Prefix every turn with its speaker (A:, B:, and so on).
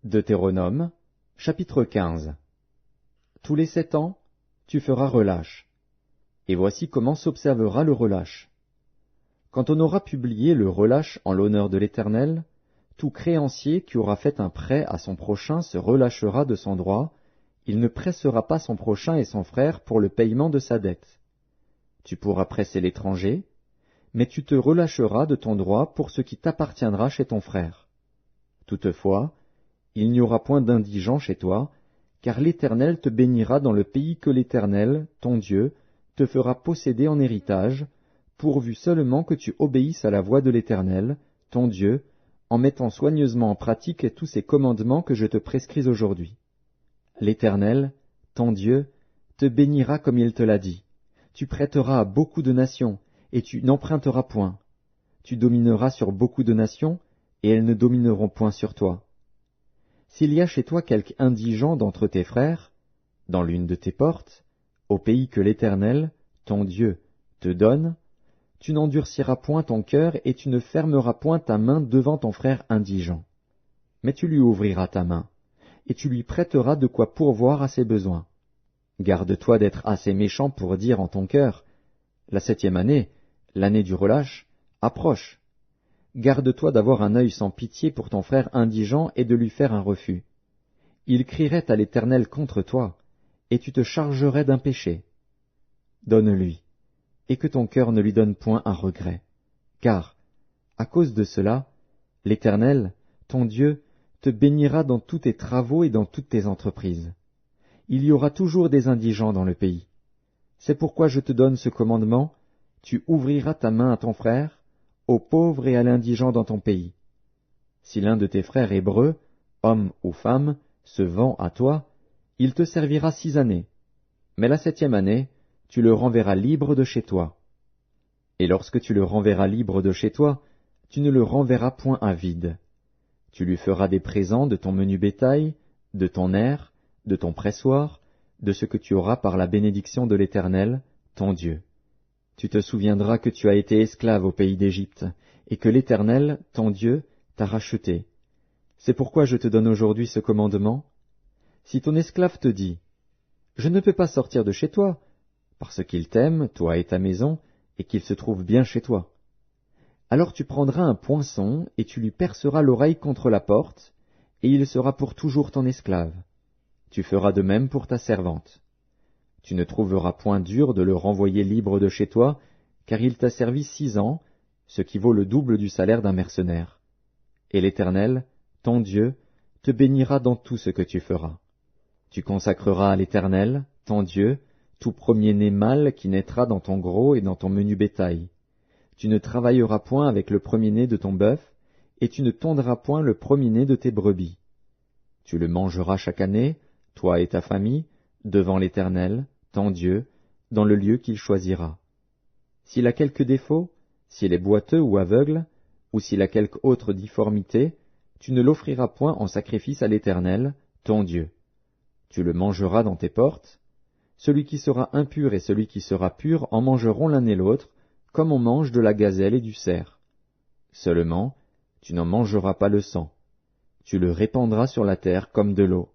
A: Deutéronome, chapitre 15. Tous les 7 ans, tu feras relâche. Et voici comment s'observera le relâche. Quand on aura publié le relâche en l'honneur de l'Éternel, tout créancier qui aura fait un prêt à son prochain se relâchera de son droit, il ne pressera pas son prochain et son frère pour le paiement de sa dette. Tu pourras presser l'étranger, mais tu te relâcheras de ton droit pour ce qui t'appartiendra chez ton frère. Toutefois, il n'y aura point d'indigent chez toi, car l'Éternel te bénira dans le pays que l'Éternel, ton Dieu, te fera posséder en héritage, pourvu seulement que tu obéisses à la voix de l'Éternel, ton Dieu, en mettant soigneusement en pratique tous ces commandements que je te prescris aujourd'hui. L'Éternel, ton Dieu, te bénira comme il te l'a dit. Tu prêteras à beaucoup de nations, et tu n'emprunteras point. Tu domineras sur beaucoup de nations, et elles ne domineront point sur toi. S'il y a chez toi quelque indigent d'entre tes frères, dans l'une de tes portes, au pays que l'Éternel, ton Dieu, te donne, tu n'endurciras point ton cœur et tu ne fermeras point ta main devant ton frère indigent. Mais tu lui ouvriras ta main, et tu lui prêteras de quoi pourvoir à ses besoins. Garde-toi d'être assez méchant pour dire en ton cœur, la 7e année, l'année du relâche, approche. Garde-toi d'avoir un œil sans pitié pour ton frère indigent et de lui faire un refus. Il crierait à l'Éternel contre toi, et tu te chargerais d'un péché. Donne-lui, et que ton cœur ne lui donne point un regret. Car, à cause de cela, l'Éternel, ton Dieu, te bénira dans tous tes travaux et dans toutes tes entreprises. Il y aura toujours des indigents dans le pays. C'est pourquoi je te donne ce commandement, tu ouvriras ta main à ton frère, aux pauvres et à l'indigent dans ton pays. Si l'un de tes frères hébreux, homme ou femme, se vend à toi, il te servira 6 années. Mais la 7e année, tu le renverras libre de chez toi. Et lorsque tu le renverras libre de chez toi, tu ne le renverras point à vide. Tu lui feras des présents de ton menu bétail, de ton aire, de ton pressoir, de ce que tu auras par la bénédiction de l'Éternel, ton Dieu. Tu te souviendras que tu as été esclave au pays d'Égypte, et que l'Éternel, ton Dieu, t'a racheté. C'est pourquoi je te donne aujourd'hui ce commandement. Si ton esclave te dit, « Je ne peux pas sortir de chez toi, parce qu'il t'aime, toi et ta maison, et qu'il se trouve bien chez toi. » Alors tu prendras un poinçon, et tu lui perceras l'oreille contre la porte, et il sera pour toujours ton esclave. Tu feras de même pour ta servante. Tu ne trouveras point dur de le renvoyer libre de chez toi, car il t'a servi 6 ans, ce qui vaut le double du salaire d'un mercenaire. Et l'Éternel, ton Dieu, te bénira dans tout ce que tu feras. Tu consacreras à l'Éternel, ton Dieu, tout premier-né mâle qui naîtra dans ton gros et dans ton menu bétail. Tu ne travailleras point avec le premier-né de ton bœuf, et tu ne tondras point le premier-né de tes brebis. Tu le mangeras chaque année, toi et ta famille, devant l'Éternel, ton Dieu, dans le lieu qu'il choisira. S'il a quelque défaut, s'il est boiteux ou aveugle, ou s'il a quelque autre difformité, tu ne l'offriras point en sacrifice à l'Éternel, ton Dieu. Tu le mangeras dans tes portes. Celui qui sera impur et celui qui sera pur en mangeront l'un et l'autre, comme on mange de la gazelle et du cerf. Seulement, tu n'en mangeras pas le sang. Tu le répandras sur la terre comme de l'eau.